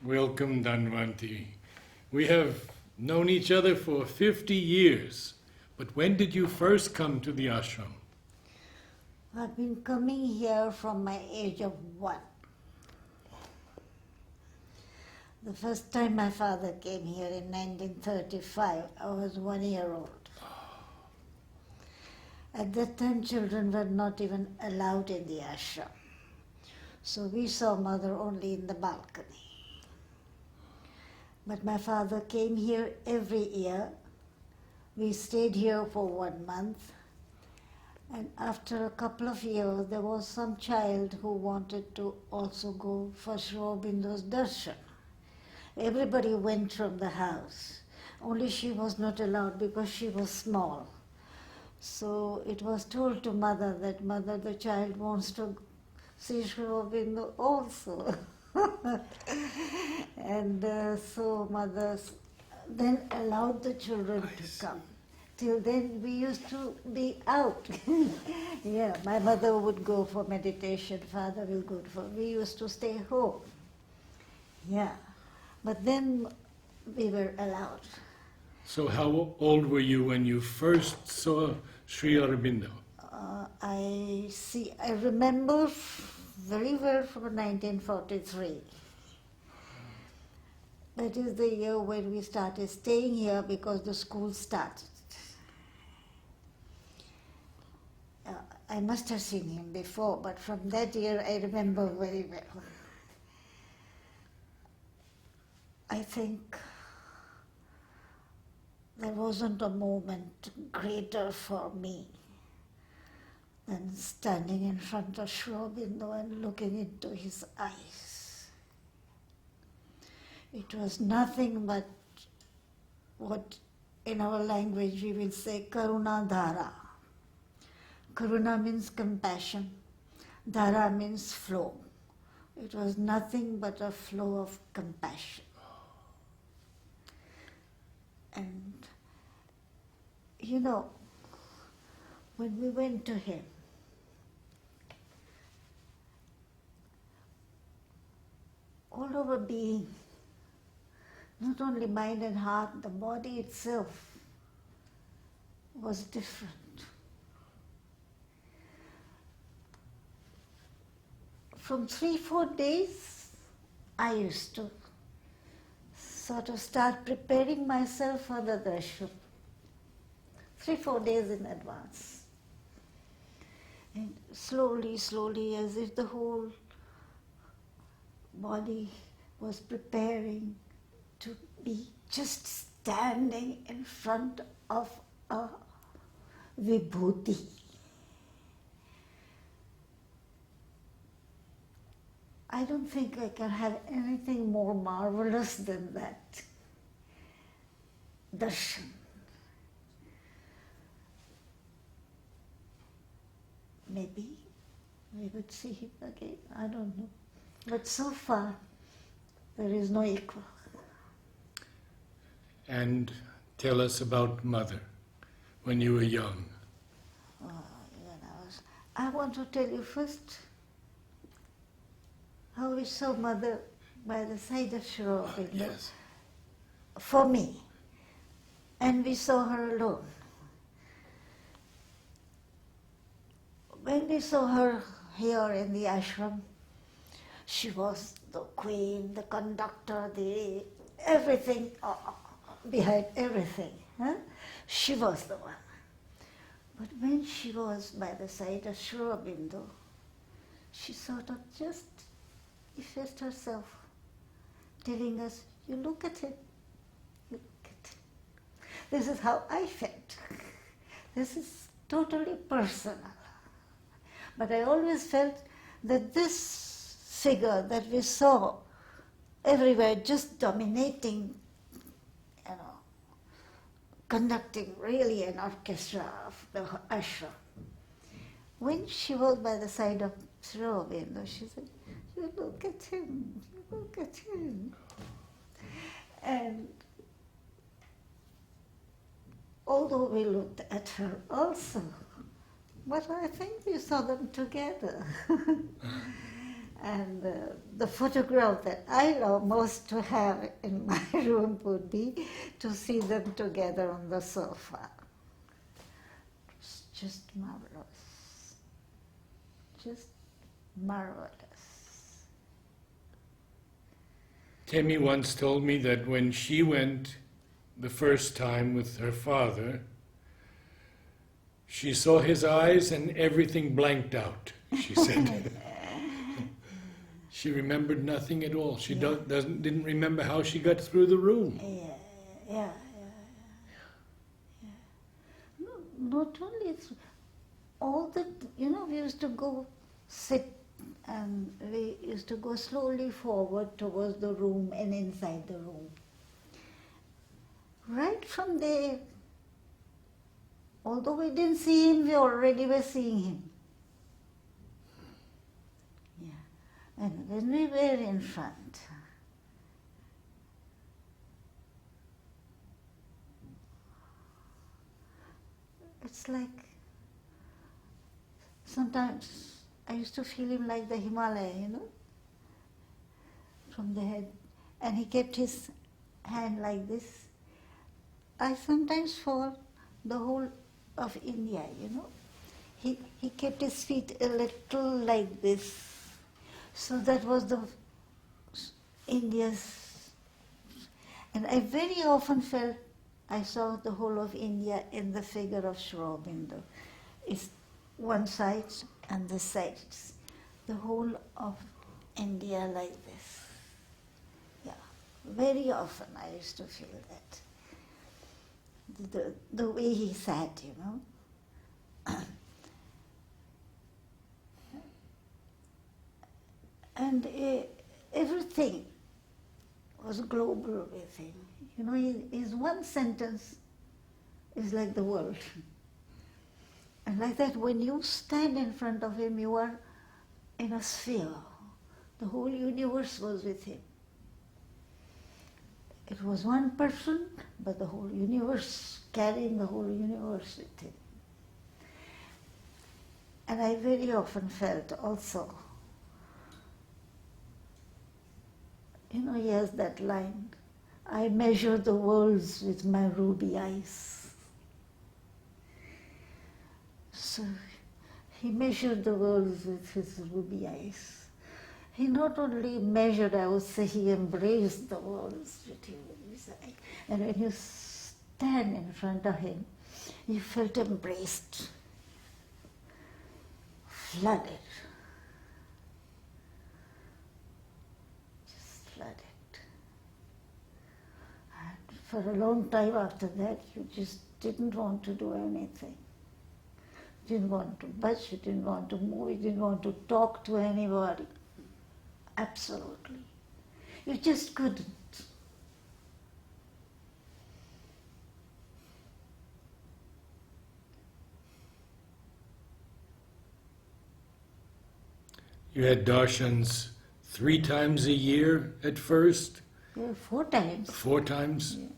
Welcome, Dhanvanti. We have known each other for 50 years, but when did you first come to the ashram? I've been coming here from my age of 1. The first time my father came here in 1935, I was 1 year old. At that time, children were not even allowed in the ashram. So we saw mother only in the balcony. But my father came here every year. We stayed here for 1 month. And after a couple of years, there was some child who wanted to also go for Aurobindo's darshan. Everybody went from the house. Only she was not allowed because she was small. So it was told to mother that, mother, the child wants to see Aurobindo also. And so mother then allowed the children to come. Till then we used to be out. Yeah, my mother would go for meditation, father will go for, we used to stay home. Yeah, but then we were allowed. So how old were you when you first saw Sri Aurobindo? I remember very well from 1943. That is the year when we started staying here because the school started. I must have seen him before, but from that year I remember very well. I think there wasn't a moment greater for me than standing in front of Aurobindo and looking into his eyes. It was nothing but what in our language we will say karuna dhara. Karuna means compassion, dhara means flow. It was nothing but a flow of compassion. And you know, when we went to him, all our being, not only mind and heart, the body itself was different. From 3-4 days, I used to sort of start preparing myself for the darshan. 3-4 days in advance. And slowly, slowly, as if the whole body was preparing to be just standing in front of a vibhuti. I don't think I can have anything more marvelous than that. Darshan. Maybe we would see him again, I don't know. But so far, there is no equal. And tell us about mother, when you were young. I want to tell you first how we saw mother by the side of Aurobindo. Yes. For me. And we saw her alone. When we saw her here in the ashram, she was the queen, the conductor, the everything, behind everything. Huh? She was the one. But when she was by the side of Aurobindo, she sort of just effaced herself, telling us, you look at him, you look at him. This is how I felt. This is totally personal. But I always felt that this figure that we saw everywhere, just dominating, conducting really an orchestra of the ashram. When she was by the side of Aurobindo, she said, you look at him, you look at him. And although we looked at her also, but I think we saw them together. And the photograph that I love most to have in my room would be to see them together on the sofa. It's just marvelous. Just marvelous. Temi once told me that when she went the first time with her father, she saw his eyes and everything blanked out, she said. She remembered nothing at all. She didn't remember how she got through the room. Yeah. No, not only it's all the, we used to go sit and we used to go slowly forward towards the room and inside the room. Right from there, although we didn't see him, we already were seeing him. Yeah. And when we were in front, it's like sometimes I used to feel him like the Himalaya, from the head. And he kept his hand like this. I sometimes thought the whole of India, He kept his feet a little like this. So that was the India's. And I very often felt I saw the whole of India in the figure of Aurobindo. It's one side and the sides. The whole of India like this. Yeah, very often I used to feel that. The way he sat, And everything was global with him. His one sentence is like the world. And like that, when you stand in front of him, you are in a sphere. The whole universe was with him. It was one person, but the whole universe, carrying the whole universe with him. And I very often felt also, he has that line, I measure the worlds with my ruby eyes. So he measured the worlds with his ruby eyes. He not only measured, I would say he embraced the worlds with his eye. And when you stand in front of him, you felt embraced, flooded. Just flooded. And for a long time after that, you just didn't want to do anything. You didn't want to budge, you didn't want to move, you didn't want to talk to anybody. Absolutely. You just couldn't. You had darshans 3 times a year at first? Yeah, 4 times. 4 times? Yeah.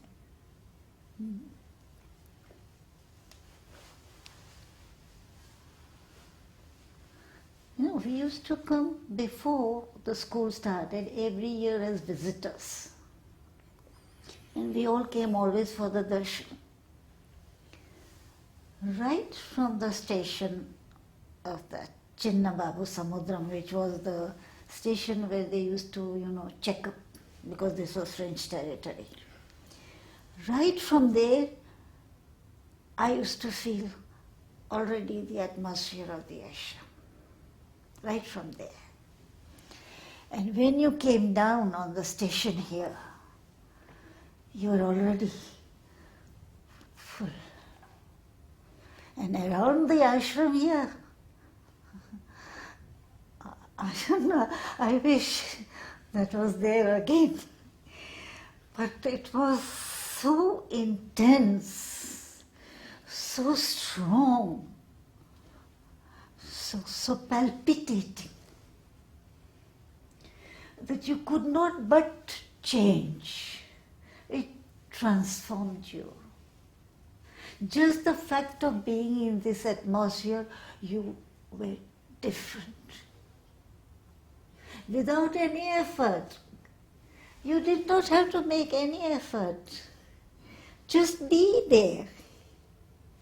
We used to come before the school started every year as visitors. And we all came always for the darshan. Right from the station of the Chinna Babu Samudram, which was the station where they used to, check up, because this was French territory. Right from there, I used to feel already the atmosphere of the ashram. Right from there. And when you came down on the station here, you were already full. And around the ashram here, I don't know, I wish that was there again. But it was so intense, so strong, so palpitating, that you could not but change. It transformed you. Just the fact of being in this atmosphere, you were different. without any effort. You did not have to make any effort. Just be there.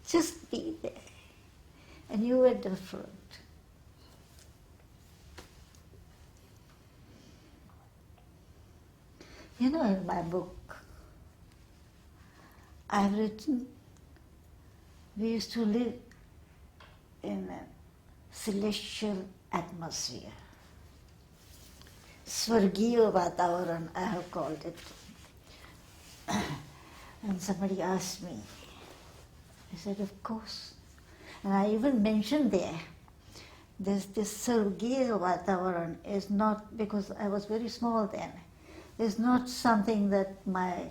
Just be there. And you were different. You know, in my book, I've written, we used to live in a celestial atmosphere. Swargiya Vatavaran, I have called it. And somebody asked me, I said, of course. And I even mentioned there, this Swargiya Vatavaran is not, because I was very small then, is not something that my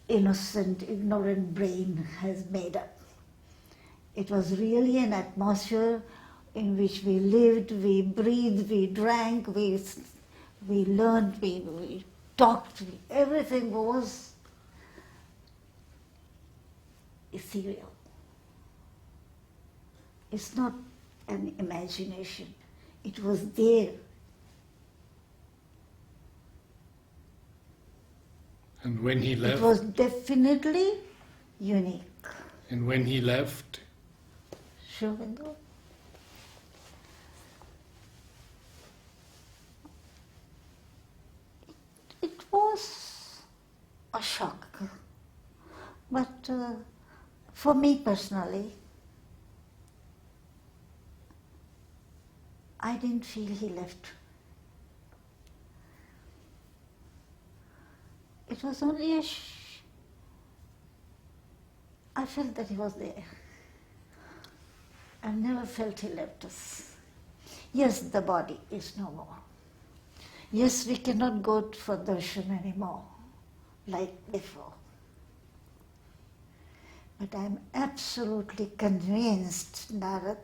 innocent, ignorant brain has made up. It was really an atmosphere in which we lived, we breathed, we drank, we learned, we talked, everything was ethereal. It's not an imagination. It was there. And when he left? It was definitely unique. And when he left? Aurobindo? It was a shock. But for me personally, I didn't feel he left. It was only I felt that he was there. I never felt he left us. Yes, the body is no more. Yes, we cannot go for darshan anymore, like before. But I'm absolutely convinced, Narad,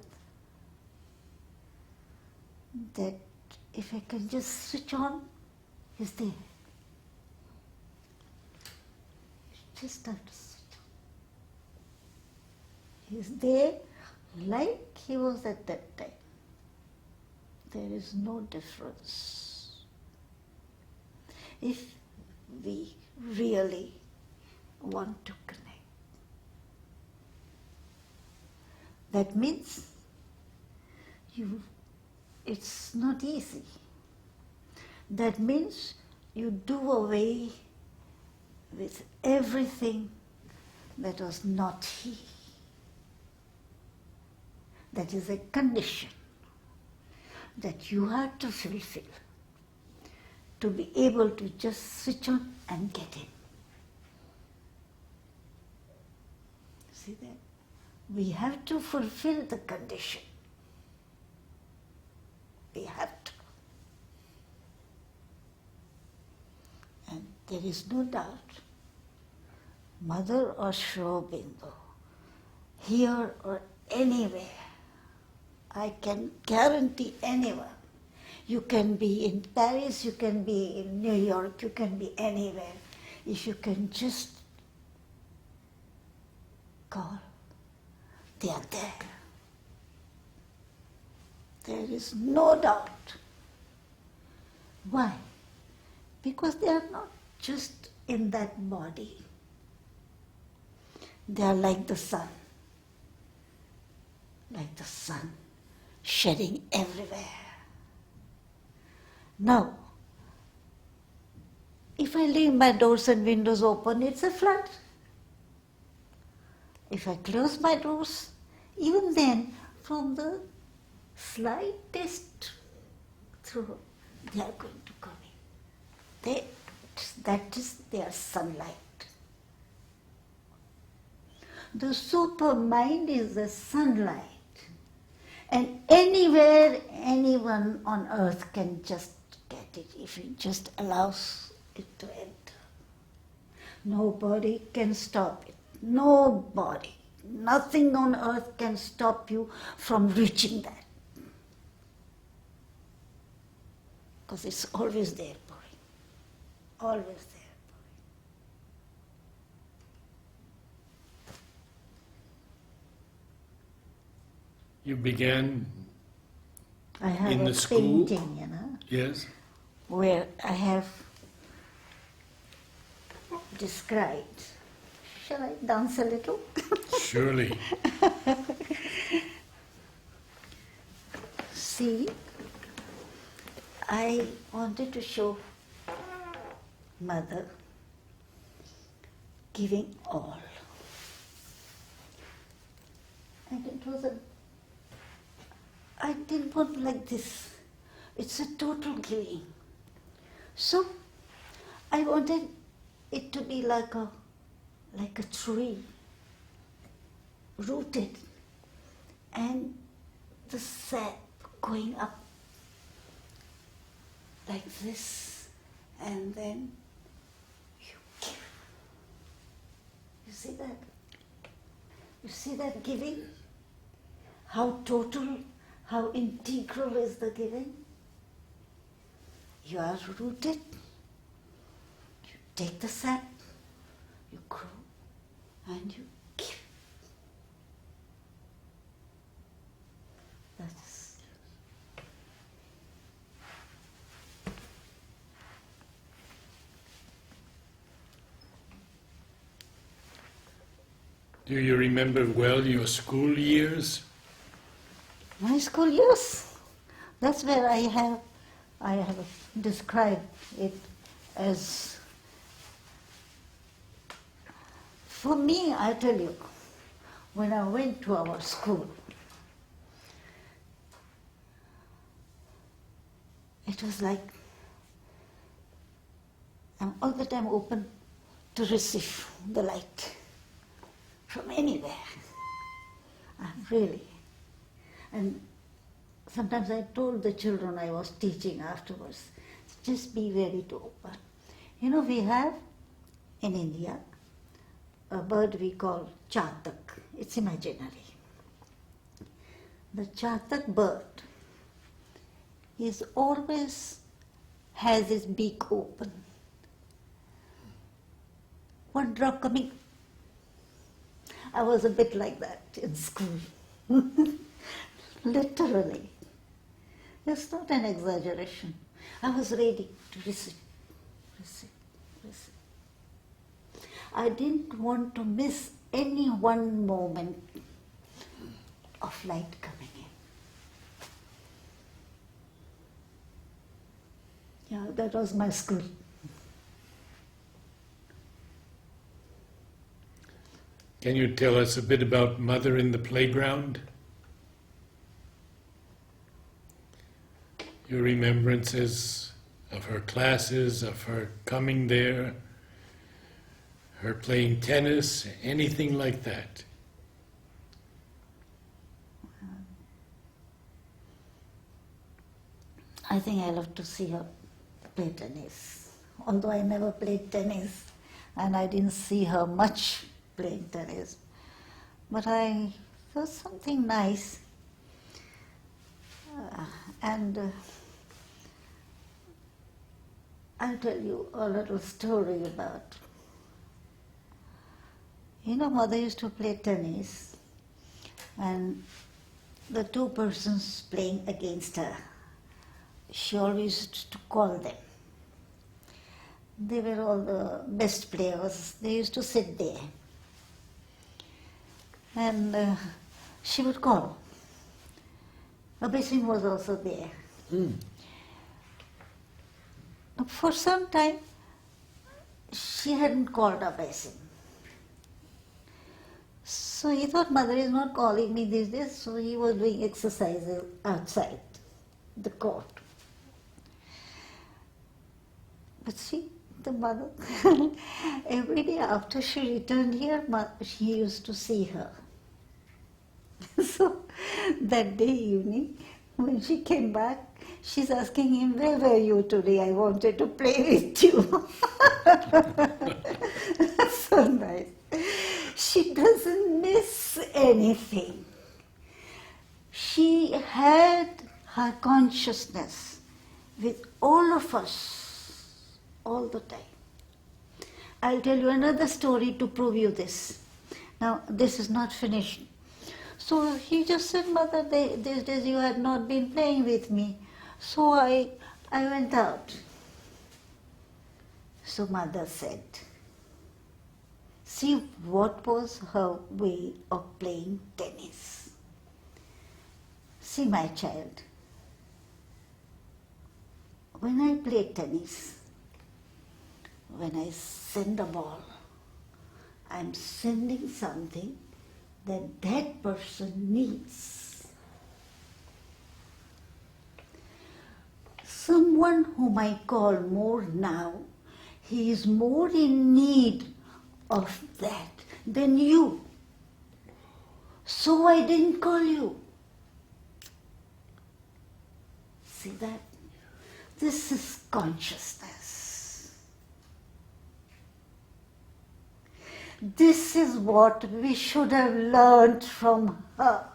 that if I can just switch on, he's there. You just have to switch on. He's there like he was at that time. There is no difference. If we really want to connect. That means it's not easy. That means you do away with everything that was not he. That is a condition that you have to fulfill to be able to just switch on and get in. See that? We have to fulfill the condition. We have to. And there is no doubt, Mother or Aurobindo, here or anywhere, I can guarantee anyone. You can be in Paris, you can be in New York, you can be anywhere. If you can just call, they are there. There is no doubt. Why? Because they are not just in that body. They are like the sun. Like the sun, shedding everywhere. Now, if I leave my doors and windows open, it's a flood. If I close my doors, even then, from the slightest through, they are going to come in. That is their sunlight. The super mind is the sunlight. And anywhere, anyone on earth can just get it if it just allows it to enter. Nobody can stop it. Nobody. Nothing on earth can stop you from reaching that. Because it's always there, boy. Always there. You began I have in a the school. painting, Yes. where I have described. Shall I dance a little? Surely. See, I wanted to show Mother giving all. And it was I didn't want like this. It's a total giving. So I wanted it to be like a tree, rooted, and the sap going up like this, and then you give. You see that? You see that giving? How total, how integral is the giving? You are rooted, you take the sap, you grow, and you give. That's Do you remember well your school years? my school years. That's where I have described it as, for me, I tell you, when I went to our school, it was like I'm all the time open to receive the light from anywhere. Really. And sometimes I told the children I was teaching afterwards, just be ready to open. You know, we have in India a bird we call chatak. It's imaginary. The chatak bird is always has his beak open. One drop coming. I was a bit like that in school. Literally. It's not an exaggeration. I was ready to receive. I didn't want to miss any one moment of light coming in. Yeah, that was my school. Can you tell us a bit about Mother in the playground? Your remembrances of her classes, of her coming there, her playing tennis, anything like that? I think I love to see her play tennis. Although I never played tennis and I didn't see her much playing tennis. But there was something nice. I'll tell you a little story about. You know, Mother used to play tennis, and the two persons playing against her, she always used to call them. They were all the best players. They used to sit there. And she would call. Abesim was also there. For some time, she hadn't called Abesim. So he thought, Mother is not calling me these days, so he was doing exercises outside the court. But see, the mother, every day after she returned here, he used to see her. So that day evening, when she came back, she's asking him, where were you today? I wanted to play with you. So nice. She doesn't miss anything. She had her consciousness with all of us all the time. I'll tell you another story to prove you this. Now, this is not finished. So he just said, Mother, these days you had not been playing with me. So I I went out. So mother said, see what was her way of playing tennis. See, my child, when I play tennis, when I send a ball, I'm sending something that that person needs. Someone whom I call more now, he is more in need of that than you. So I didn't call you. See that? This is consciousness. This is what we should have learned from her.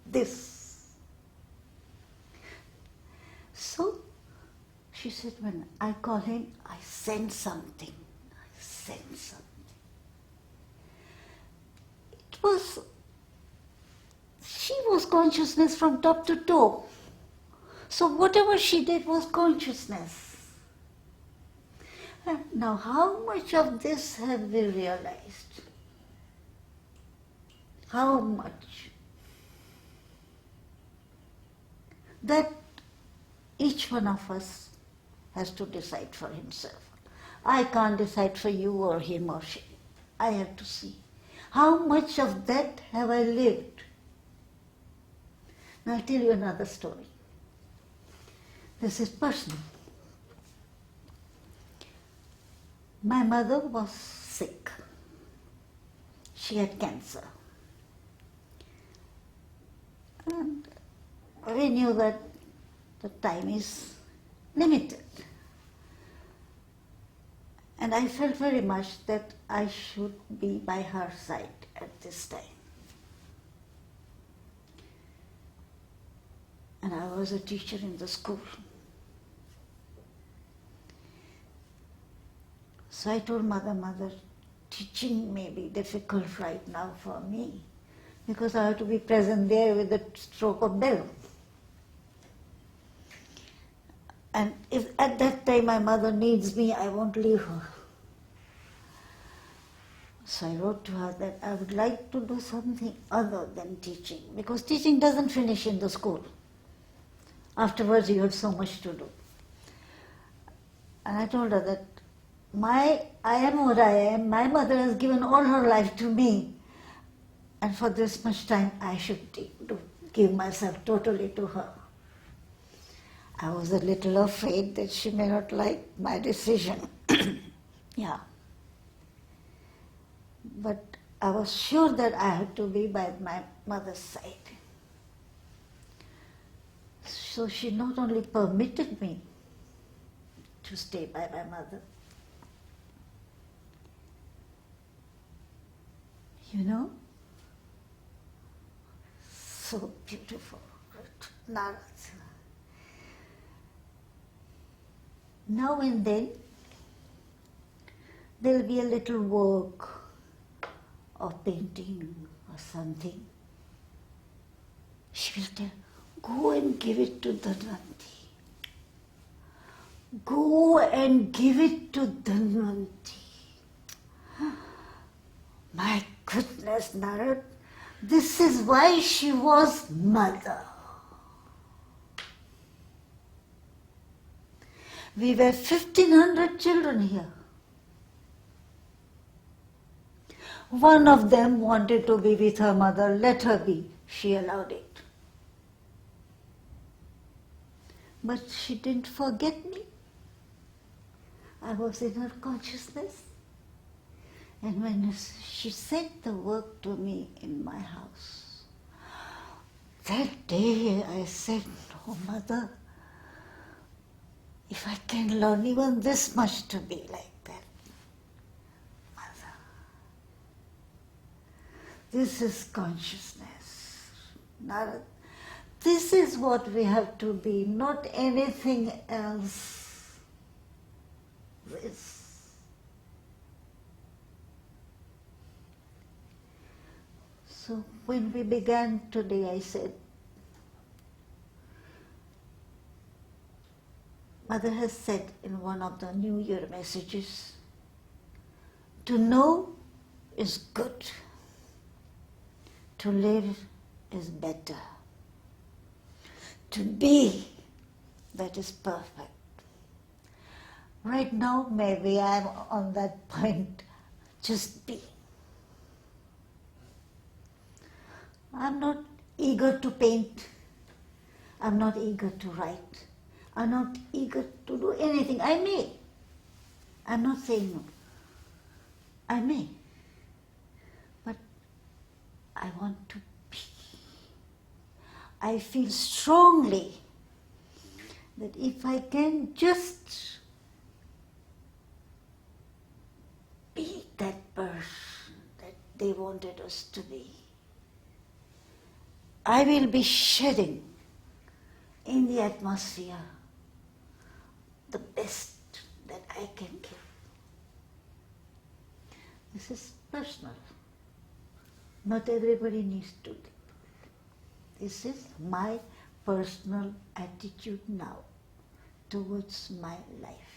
This. So, she said, when I call him, I send something. I send something. She was consciousness from top to toe. So whatever she did was consciousness. Now, how much of this have we realized? How much? That each one of us has to decide for himself. I can't decide for you or him or she. I have to see. How much of that have I lived? Now I'll tell you another story. This is personal. My mother was sick. She had cancer. And we knew that the time is limited. And I felt very much that I should be by her side at this time. And I was a teacher in the school. So I told Mother, teaching may be difficult right now for me because I have to be present there with the stroke of bell. And if at that time my mother needs me, I won't leave her. So I wrote to her that I would like to do something other than teaching, because teaching doesn't finish in the school. Afterwards you have so much to do. And I told her that I am what I am, my mother has given all her life to me, and for this much time I should give myself totally to her. I was a little afraid that she may not like my decision. Yeah. But I was sure that I had to be by my mother's side. So she not only permitted me to stay by my mother, you know, so beautiful, Narad. Now and then there will be a little work of painting or something. She will tell, go and give it to Dhanvanti. Go and give it to Dhanvanti. My goodness, Narad, this is why she was mother. We were 1,500 children here. One of them wanted to be with her mother, let her be. She allowed it. But she didn't forget me. I was in her consciousness. And when she sent the work to me in my house, that day I said, oh mother, if I can learn even this much to be like that, mother. This is consciousness. Narad, this is what we have to be, not anything else. This. So when we began today, I said, Mother has said in one of the New Year messages, to know is good, to live is better, to be, that is perfect. Right now, maybe I'm on that point, just be. I'm not eager to paint. I'm not eager to write. I'm not eager to do anything. I may. I'm not saying no. I may. But I want to be. I feel strongly that if I can just be that person that they wanted us to be, I will be shedding in the atmosphere the best that I can give. This is personal. Not everybody needs to do. This is my personal attitude now towards my life,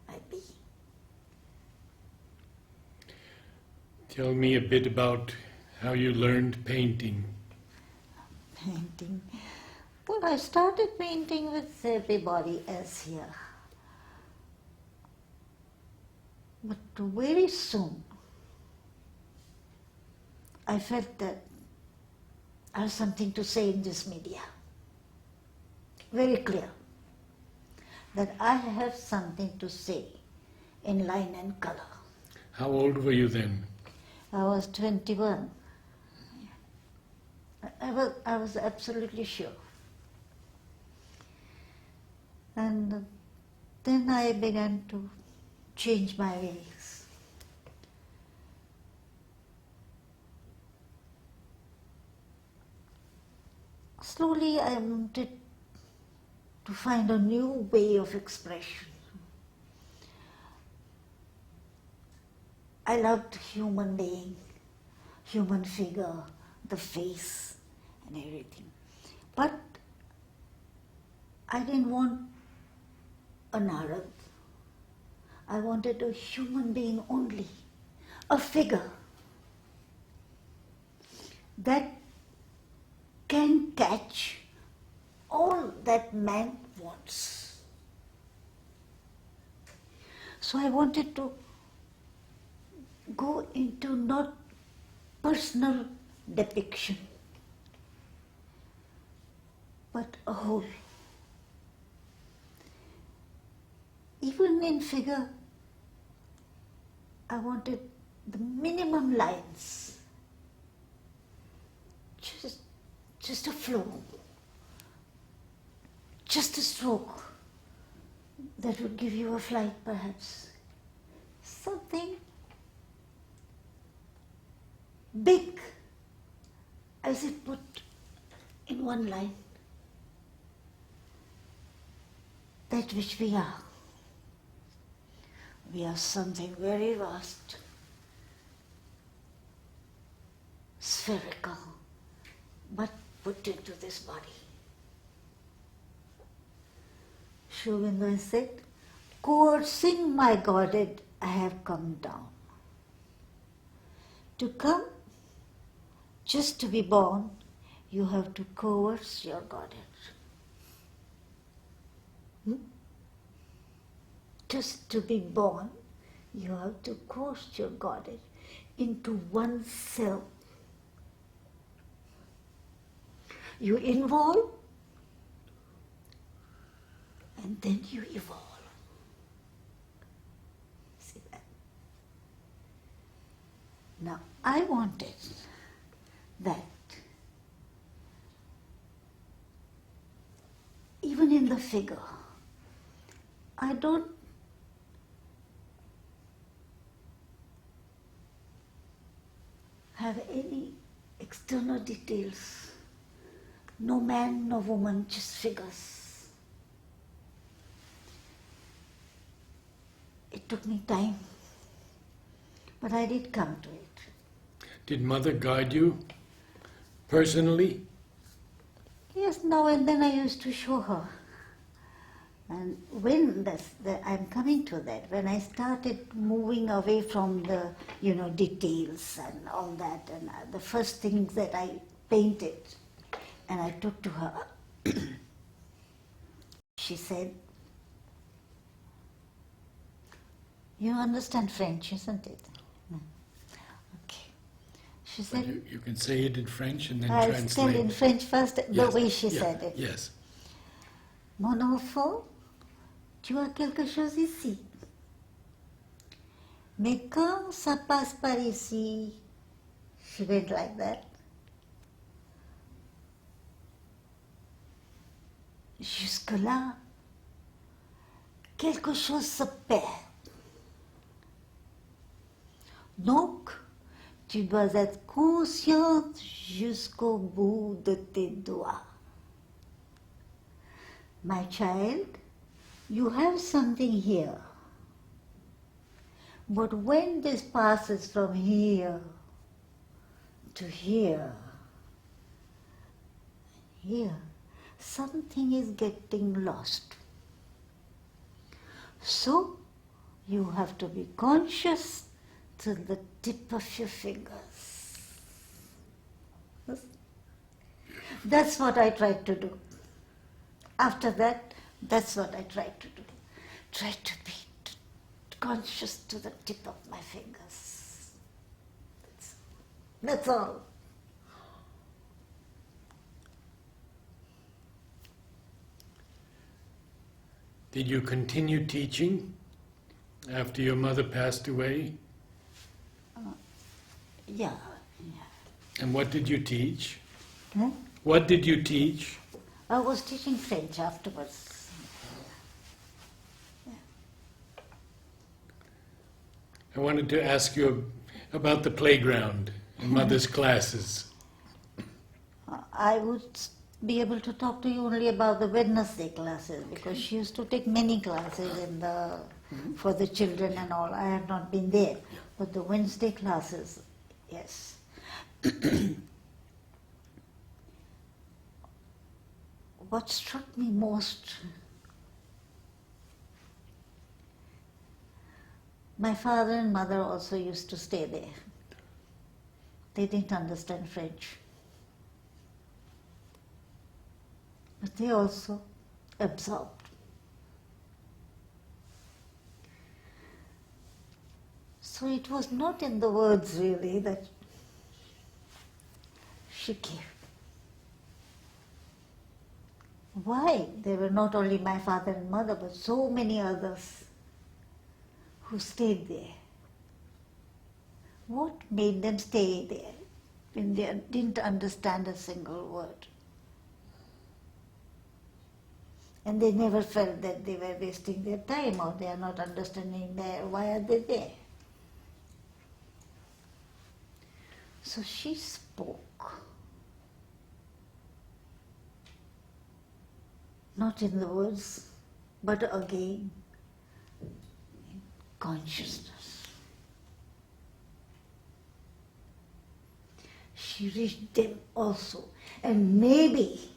my being. Tell me a bit about how you learned painting. Painting. Well, I started painting with everybody else here. But very soon, I felt that I have something to say in this media. Very clear. That I have something to say in line and color. How old were you then? I was 21. I was absolutely sure. And then I began to change my ways. Slowly I wanted to find a new way of expression. I loved human being, human figure, the face and everything. But I didn't want an Arab. I wanted a human being only, a figure that can catch all that man wants. So I wanted to go into not personal depiction, but a whole. Even in figure, I wanted the minimum lines, just a flow, just a stroke that would give you a flight perhaps. Something big, as it put in one line, that which we are. We are something very vast, spherical, but put into this body. Aurobindo said, coercing my Godhead, I have come down. To come, just to be born, you have to coerce your Godhead. Just to be born, you have to coerce your Godhead into one cell. You involve, and then you evolve. See that? Now, I wanted that even in the figure, I don't have any external details. No man, no woman, just figures. It took me time, but I did come to it. Did Mother guide you personally? Yes, now and then I used to show her. And when I'm coming to that, when I started moving away from the, details and all that, and the first things that I painted, and I took to her, she said, "You understand French, isn't it?" No. Okay. She But said, you can say it in French and then I'll translate. tell in French first, the Yes, way she yeah, said it. Yes. "Mon enfant, tu as quelque chose ici. Mais quand ça passe par ici," she went like that, "jusque-là, quelque chose se perd. Donc, tu dois être consciente jusqu'au bout de tes doigts. My child, you have something here. But when this passes from here to here, here, something is getting lost. So, you have to be conscious to the tip of your fingers." That's what I tried to do. After that, that's what I tried to do. Try to be conscious to the tip of my fingers. That's all. Did you continue teaching after your mother passed away? Yeah. And what did you teach? Huh? What did you teach? I was teaching French afterwards. I wanted to ask you about the playground and mother's classes. I would be able to talk to you only about the Wednesday classes because she used to take many classes for the children and all. I have not been there. But the Wednesday classes, yes. What struck me most, my father and mother also used to stay there. They didn't understand French. But they also absorbed. So it was not in the words really that she gave. Why? There were not only my father and mother, but so many others who stayed there. What made them stay there when they didn't understand a single word? And they never felt that they were wasting their time or they are not understanding why are they there. So she spoke. Not in the words, but again, in consciousness. She reached them also. And maybe,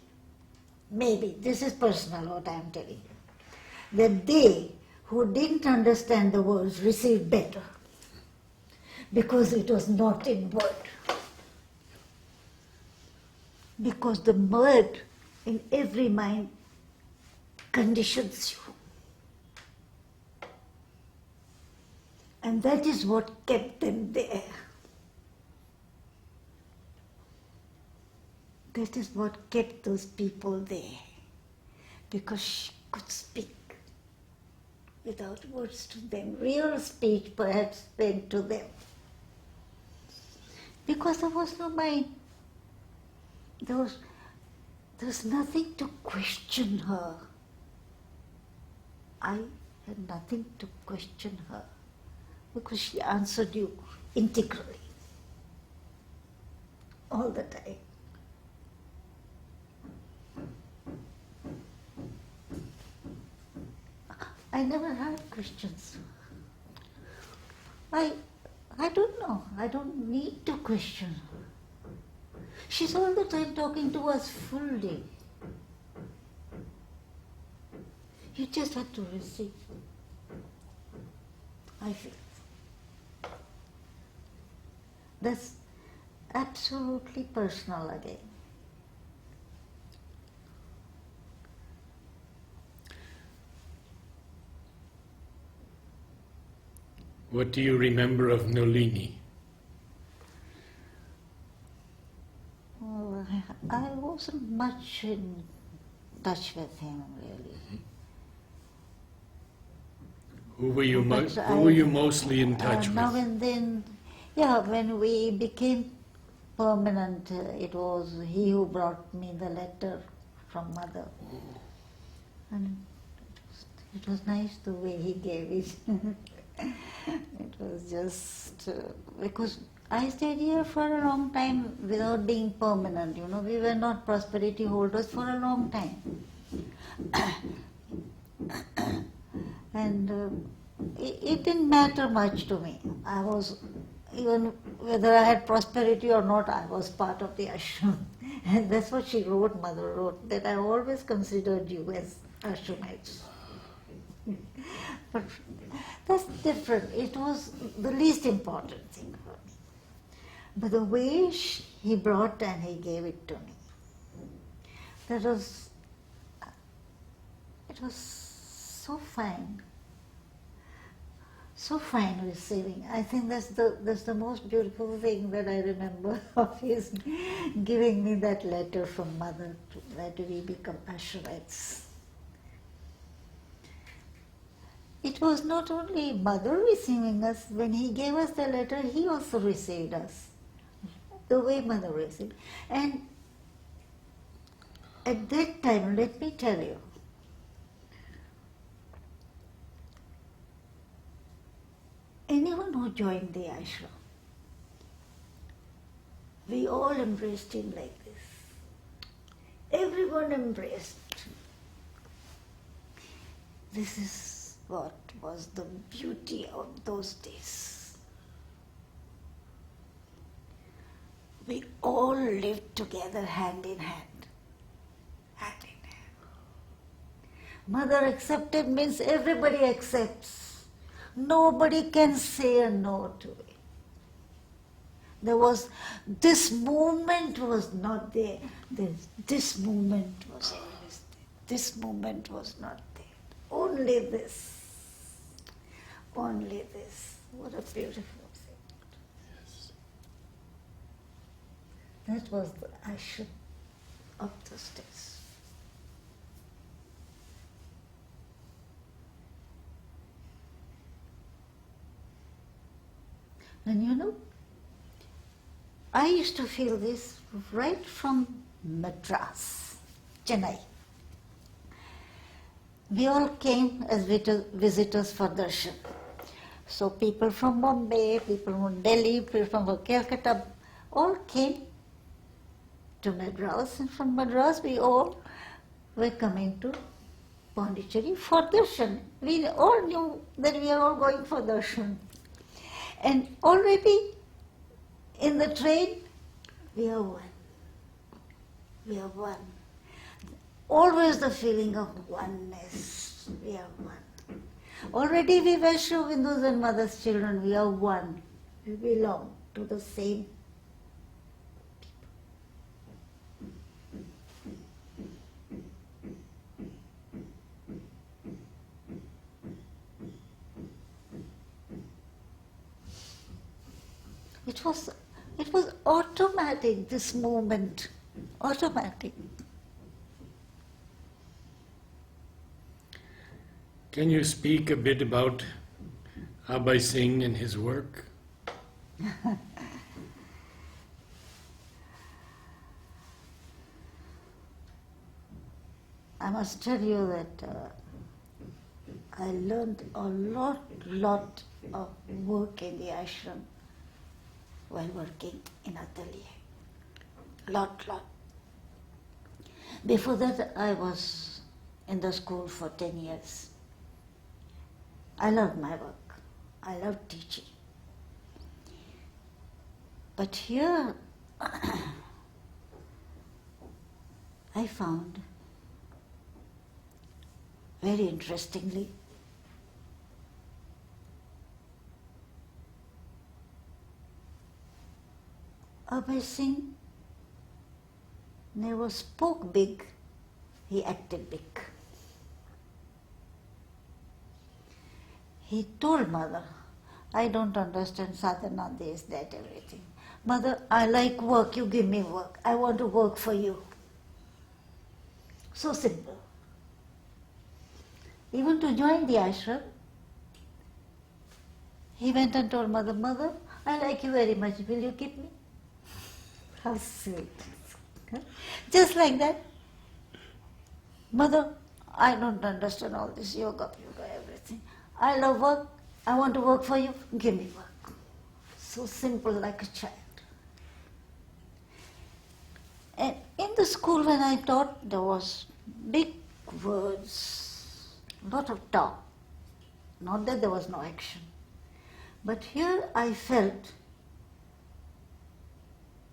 this is personal what I am telling you, that they who didn't understand the words received better because it was not in word. Because the word in every mind conditions you. And that is what kept them there. That is what kept those people there. Because she could speak without words to them. Real speech perhaps went to them. Because there was no mind. There was nothing to question her. I had nothing to question her because she answered you integrally all the time. I never had questions. I don't know. I don't need to question her. She's all the time talking to us full day. You just have to receive. I feel. That's absolutely personal again. What do you remember of Nolini? Well, I wasn't much in touch with him, really. Who were you, But who were you mostly in touch now with? and then, yeah, when we became permanent, it was he who brought me the letter from mother. And it was nice the way he gave it. It was just because I stayed here for a long time without being permanent. You know, we were not prosperity holders for a long time. And it didn't matter much to me. I was, even whether I had prosperity or not, I was part of the ashram. And that's what she wrote, mother wrote, that I always considered you as ashramites. But that's different. It was the least important thing for me. But the way he brought and he gave it to me, it was so fine. So fine receiving. I think that's the most beautiful thing that I remember of his giving me that letter from mother that we become ashramites. It was not only mother receiving us, when he gave us the letter, he also received us. The way mother received. And at that time, let me tell you, anyone who joined the ashram, we all embraced him like this. Everyone embraced. This is what was the beauty of those days. We all lived together hand in hand. Hand in hand. Mother accepted means everybody accepts. Nobody can say a no to it. There was, this movement was not there. This movement was always there. This movement was not there. Only this. Only this. What a beautiful thing. Yes. That was the ashram of those days. And you know, I used to feel this right from Madras, Chennai. We all came as visitors for darshan. So people from Bombay, people from Delhi, people from Calcutta, all came to Madras, and from Madras we all were coming to Pondicherry for darshan. We all knew that we are all going for darshan. And already in the train, we are one. We are one. Always the feeling of oneness. We are one. Already we were Aurobindo's and mother's children. We are one. We belong to the same. It was automatic, this movement. Automatic. Can you speak a bit about Abhay Singh and his work? I must tell you that I learned a lot of work in the ashram while working in atelier. Lot. Before that, I was in the school for 10 years. I loved my work. I loved teaching. But here, I found very interestingly, Abhay Singh never spoke big, he acted big. He told mother, I don't understand sadhana, this, that, everything. Mother, I like work, you give me work. I want to work for you. So simple. Even to join the ashram, he went and told mother, Mother, I like you very much, will you keep me? How sweet. Just like that. Mother, I don't understand all this yoga, everything. I love work, I want to work for you, give me work. So simple, like a child. And in the school when I taught, there was big words, lot of talk. Not that there was no action. But here I felt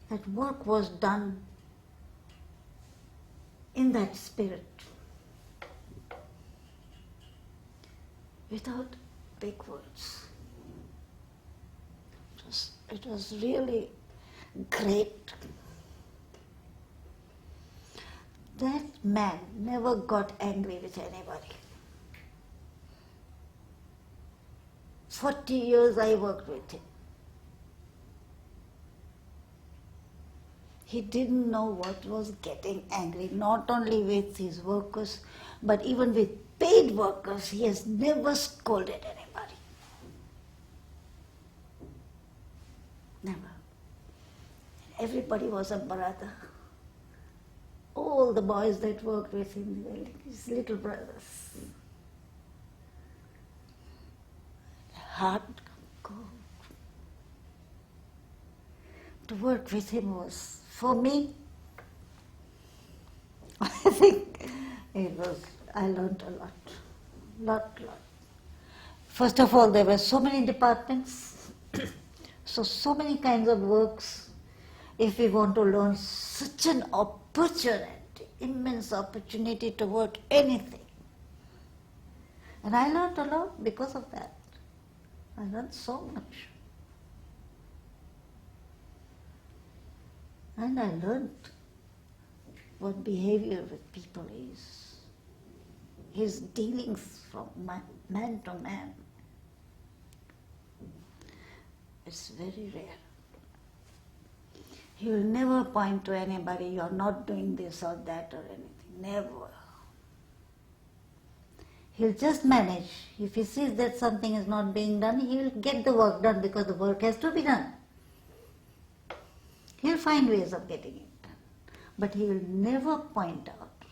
that work was done in that spirit, without big words. It was really great. That man never got angry with anybody. 40 years I worked with him. He didn't know what was getting angry, not only with his workers, but even with paid workers. He has never scolded anybody. Never. Everybody was a brother. All the boys that worked with him were like his little brothers. Heart cold. To work with him was, for me, I think I learned a lot. First of all, there were so many departments, so many kinds of works. If we want to learn, such an opportunity, immense opportunity to work anything. And I learned a lot because of that. I learned so much. And I learned what behavior with people is. His dealings from man to man. It's very rare. He will never point to anybody, you're not doing this or that or anything. Never. He'll just manage. If he sees that something is not being done, he'll get the work done because the work has to be done. He'll find ways of getting it done. But he will never point out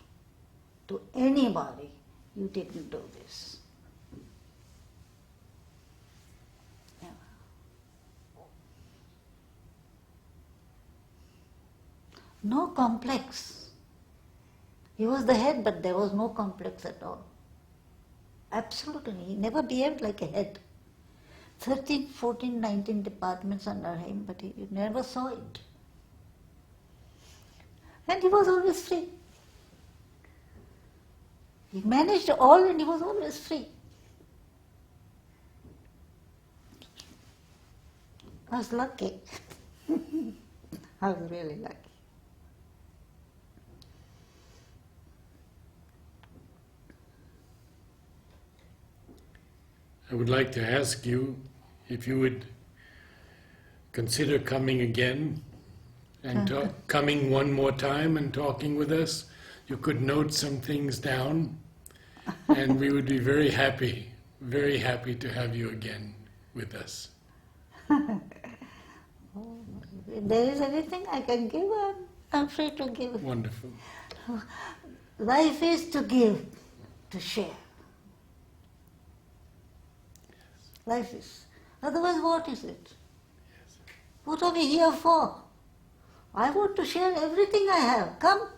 to anybody, you didn't do this. Never. No complex. He was the head, but there was no complex at all. Absolutely. He never behaved like a head. 13, 14, 19 departments under him, but you never saw it. And he was always free. He managed all and he was always free. I was lucky. I was really lucky. I would like to ask you if you would consider coming again and coming one more time and talking with us. You could note some things down and we would be very happy to have you again with us. If there is anything I can give, I'm free to give. Wonderful. Life is to give, to share. Life is. Otherwise, what is it? Yes. What are we here for? I want to share everything I have. Come.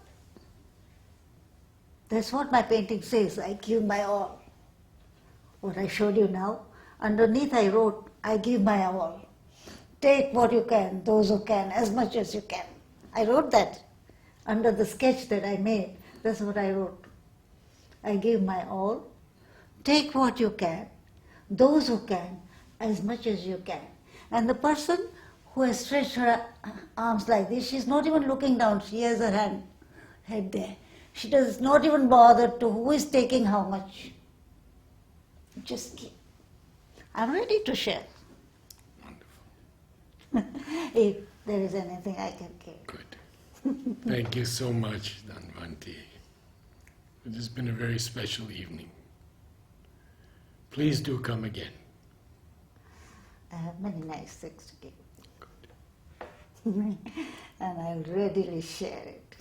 That's what my painting says. I give my all. What I showed you now. Underneath I wrote, I give my all. Take what you can, those who can, as much as you can. I wrote that under the sketch that I made. That's what I wrote. I give my all, take what you can, those who can, as much as you can. And the person who has stretched her arms like this, she's not even looking down, she has her head there. She does not even bother to who is taking how much. Just keep. I'm ready to share. Wonderful. If there is anything I can give. Good. Thank you so much, Dhanvanti. It has been a very special evening. Please do come again. I have many nice things to give. And I'll readily share it.